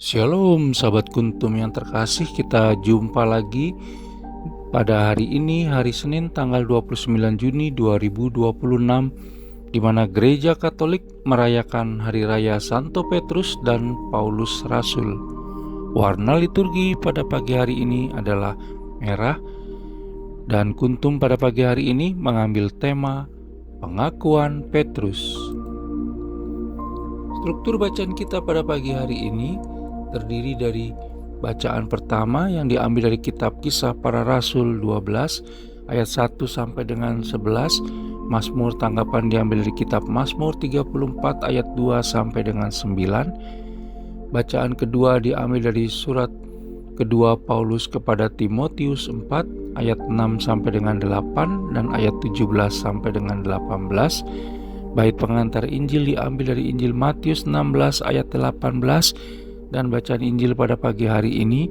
Shalom sahabat kuntum yang terkasih, kita jumpa lagi pada hari ini, hari Senin tanggal 29 Juni 2026, di mana Gereja Katolik merayakan Hari Raya Santo Petrus dan Paulus Rasul. Warna liturgi pada pagi hari ini adalah merah, dan kuntum pada pagi hari ini mengambil tema pengakuan Petrus. Struktur bacaan kita pada pagi hari ini terdiri dari bacaan pertama yang diambil dari kitab Kisah Para Rasul 12 ayat 1 sampai dengan 11. Mazmur tanggapan diambil dari kitab Mazmur 34 ayat 2 sampai dengan 9. Bacaan kedua diambil dari surat kedua Paulus kepada Timotius 4 ayat 6 sampai dengan 8 dan ayat 17 sampai dengan 18. Bait pengantar Injil diambil dari Injil Matius 16 ayat 18. Dan bacaan Injil pada pagi hari ini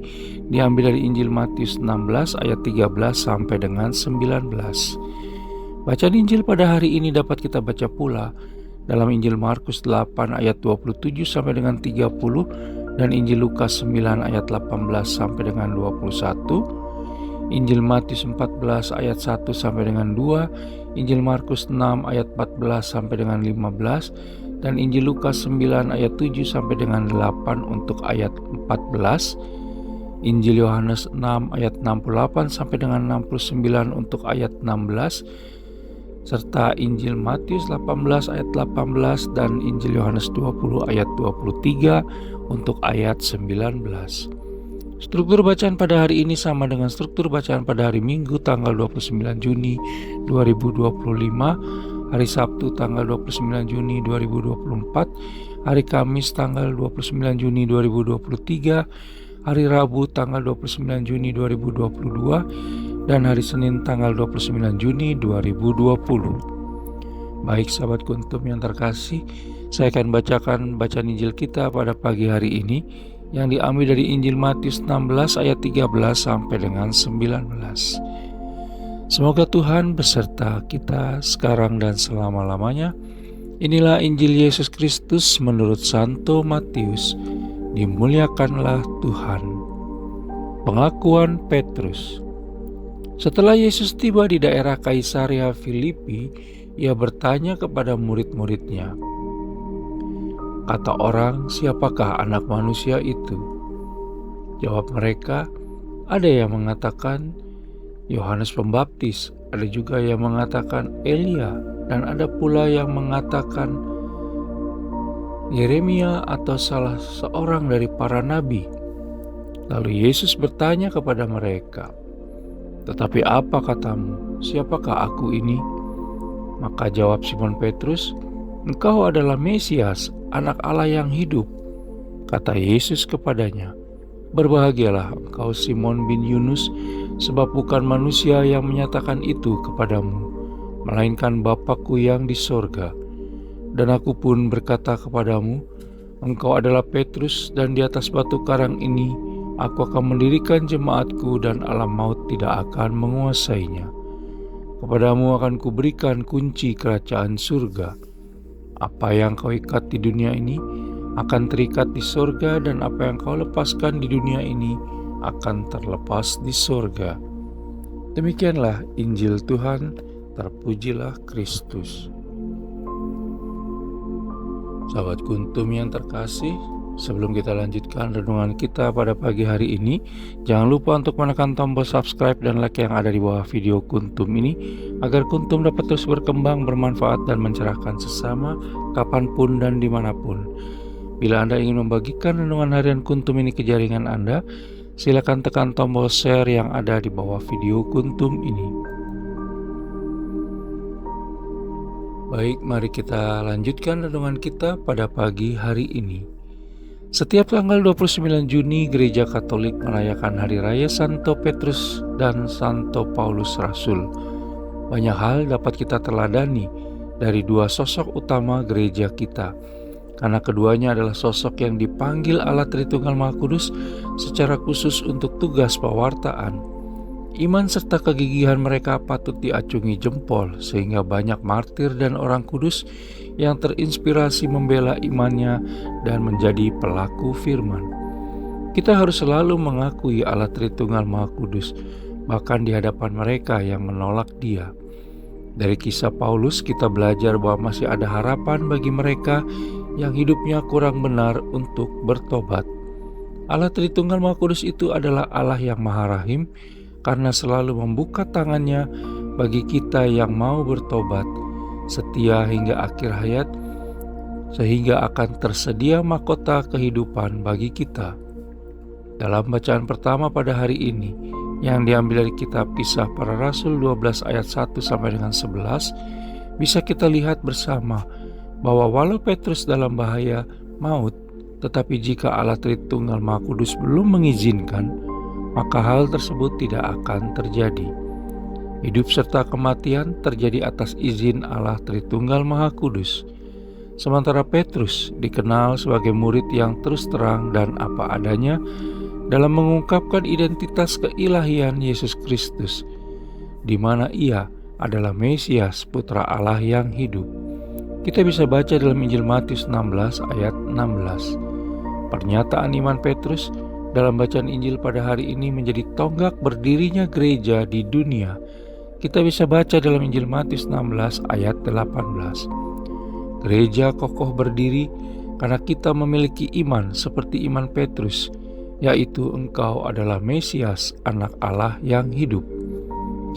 diambil dari Injil Matius 16 ayat 13 sampai dengan 19. Bacaan Injil pada hari ini dapat kita baca pula dalam Injil Markus 8 ayat 27 sampai dengan 30 dan Injil Lukas 9 ayat 18 sampai dengan 21, Injil Matius 14 ayat 1 sampai dengan 2, Injil Markus 6 ayat 14 sampai dengan 15, dan Injil Lukas 9 ayat 7 sampai dengan 8 untuk ayat 14, Injil Yohanes 6 ayat 68 sampai dengan 69 untuk ayat 16, serta Injil Matius 18 ayat 18 dan Injil Yohanes 20 ayat 23 untuk ayat 19. Struktur bacaan pada hari ini sama dengan struktur bacaan pada hari Minggu tanggal 29 Juni 2025, hari Sabtu tanggal 29 Juni 2024, hari Kamis tanggal 29 Juni 2023, hari Rabu tanggal 29 Juni 2022, dan hari Senin tanggal 29 Juni 2020. Baik sahabat kuntum yang terkasih, saya akan bacakan bacaan Injil kita pada pagi hari ini yang diambil dari Injil Matius 16 ayat 13 sampai dengan 19. Semoga Tuhan beserta kita sekarang dan selama-lamanya. Inilah Injil Yesus Kristus menurut Santo Matius. Dimuliakanlah Tuhan. Pengakuan Petrus. Setelah Yesus tiba di daerah Kaisarea Filipi, ia bertanya kepada murid-muridnya, "Kata orang, siapakah anak manusia itu?" Jawab mereka, "Ada yang mengatakan Yohanes Pembaptis, ada juga yang mengatakan Elia, dan ada pula yang mengatakan Yeremia atau salah seorang dari para nabi." Lalu Yesus bertanya kepada mereka, "Tetapi apa katamu? Siapakah aku ini?" Maka jawab Simon Petrus, "Engkau adalah Mesias, Anak Allah yang hidup." Kata Yesus kepadanya, "Berbahagialah engkau Simon bin Yunus, sebab bukan manusia yang menyatakan itu kepadamu, melainkan Bapa-Ku yang di sorga. Dan aku pun berkata kepadamu, engkau adalah Petrus, dan di atas batu karang ini aku akan mendirikan jemaat-Ku, dan alam maut tidak akan menguasainya. Kepadamu akan kuberikan kunci kerajaan surga. Apa yang kau ikat di dunia ini akan terikat di sorga, dan apa yang kau lepaskan di dunia ini akan terlepas di sorga." Demikianlah Injil Tuhan, terpujilah Kristus. Sahabat kuntum yang terkasih, sebelum kita lanjutkan renungan kita pada pagi hari ini, jangan lupa untuk menekan tombol subscribe dan like yang ada di bawah video kuntum ini, agar kuntum dapat terus berkembang, bermanfaat, dan mencerahkan sesama kapanpun dan dimanapun. Bila Anda ingin membagikan renungan harian kuntum ini ke jaringan Anda, silakan tekan tombol share yang ada di bawah video kuntum ini. Baik, mari kita lanjutkan renungan kita pada pagi hari ini. Setiap tanggal 29 Juni, Gereja Katolik merayakan Hari Raya Santo Petrus dan Santo Paulus Rasul. Banyak hal dapat kita teladani dari dua sosok utama gereja kita, karena keduanya adalah sosok yang dipanggil Allah Tritunggal Maha Kudus secara khusus untuk tugas pewartaan. Iman serta kegigihan mereka patut diacungi jempol, sehingga banyak martir dan orang kudus yang terinspirasi membela imannya dan menjadi pelaku firman. Kita harus selalu mengakui Allah Tritunggal Maha Kudus, bahkan di hadapan mereka yang menolak Dia. Dari kisah Paulus kita belajar bahwa masih ada harapan bagi mereka yang hidupnya kurang benar untuk bertobat. Allah Tritunggal Maha Kudus itu adalah Allah yang Maha Rahim karena selalu membuka tangannya bagi kita yang mau bertobat, setia hingga akhir hayat, sehingga akan tersedia mahkota kehidupan bagi kita. Dalam bacaan pertama pada hari ini, yang diambil dari kitab Kisah Para Rasul 12 ayat 1 sampai dengan 11, bisa kita lihat bersama bahwa walau Petrus dalam bahaya maut, tetapi jika Allah Tritunggal Maha Kudus belum mengizinkan, maka hal tersebut tidak akan terjadi. Hidup serta kematian terjadi atas izin Allah Tritunggal Maha Kudus. Sementara Petrus dikenal sebagai murid yang terus terang dan apa adanya dalam mengungkapkan identitas keilahian Yesus Kristus, di mana Ia adalah Mesias, Putra Allah yang hidup. Kita bisa baca dalam Injil Matius 16 ayat 16. Pernyataan iman Petrus dalam bacaan Injil pada hari ini menjadi tonggak berdirinya gereja di dunia. Kita bisa baca dalam Injil Matius 16 ayat 18. Gereja kokoh berdiri karena kita memiliki iman seperti iman Petrus, yaitu engkau adalah Mesias, anak Allah yang hidup.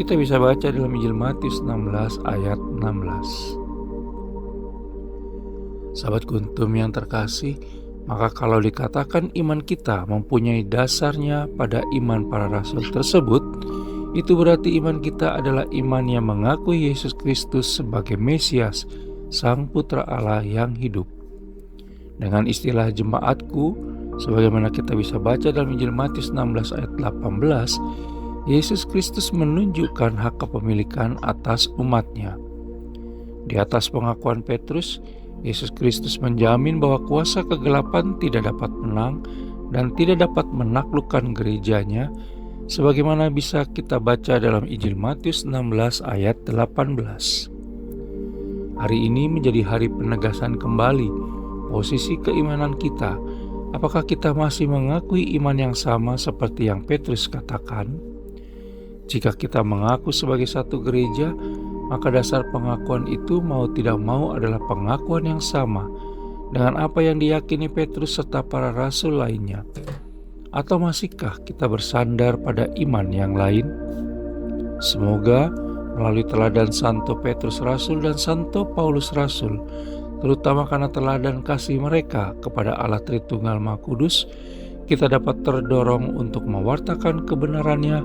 Kita bisa baca dalam Injil Matius 16 ayat 16. Sahabat Kuntum yang terkasih, maka kalau dikatakan iman kita mempunyai dasarnya pada iman para rasul tersebut, itu berarti iman kita adalah iman yang mengakui Yesus Kristus sebagai Mesias, Sang Putra Allah yang hidup. Dengan istilah jemaatku, sebagaimana kita bisa baca dalam Injil Matius 16 ayat 18, Yesus Kristus menunjukkan hak kepemilikan atas umatnya. Di atas pengakuan Petrus, Yesus Kristus menjamin bahwa kuasa kegelapan tidak dapat menang dan tidak dapat menaklukkan gerejanya, sebagaimana bisa kita baca dalam Injil Matius 16 ayat 18. Hari ini menjadi hari penegasan kembali posisi keimanan kita. Apakah kita masih mengakui iman yang sama seperti yang Petrus katakan? Jika kita mengaku sebagai satu gereja, maka dasar pengakuan itu mau tidak mau adalah pengakuan yang sama dengan apa yang diyakini Petrus serta para rasul lainnya. Atau masihkah kita bersandar pada iman yang lain? Semoga melalui teladan Santo Petrus Rasul dan Santo Paulus Rasul, terutama karena teladan kasih mereka kepada Allah Tritunggal Maha Kudus, kita dapat terdorong untuk mewartakan kebenarannya,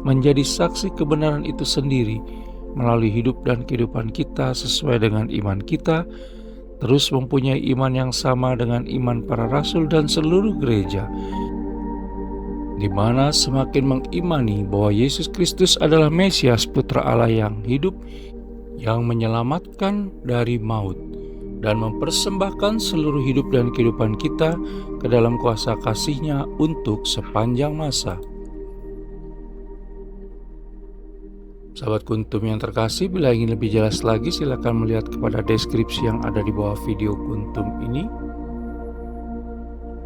menjadi saksi kebenaran itu sendiri melalui hidup dan kehidupan kita sesuai dengan iman kita, terus mempunyai iman yang sama dengan iman para rasul dan seluruh gereja, di mana semakin mengimani bahwa Yesus Kristus adalah Mesias, Putra Allah yang hidup, yang menyelamatkan dari maut, dan mempersembahkan seluruh hidup dan kehidupan kita ke dalam kuasa kasih-Nya untuk sepanjang masa. Sahabat Kuntum yang terkasih, bila ingin lebih jelas lagi silakan melihat kepada deskripsi yang ada di bawah video Kuntum ini.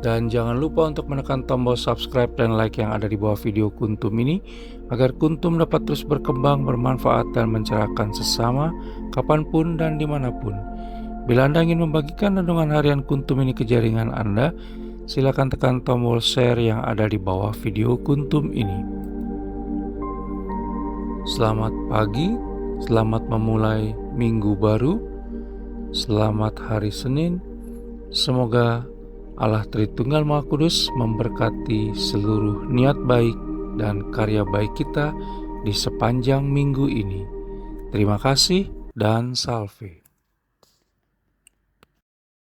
Dan jangan lupa untuk menekan tombol subscribe dan like yang ada di bawah video Kuntum ini, agar Kuntum dapat terus berkembang, bermanfaat, dan mencerahkan sesama kapanpun dan dimanapun. Bila Anda ingin membagikan renungan harian Kuntum ini ke jaringan Anda, silakan tekan tombol share yang ada di bawah video Kuntum ini. Selamat pagi, selamat memulai minggu baru, selamat hari Senin. Semoga Allah Tritunggal Maha Kudus memberkati seluruh niat baik dan karya baik kita di sepanjang minggu ini. Terima kasih dan salve.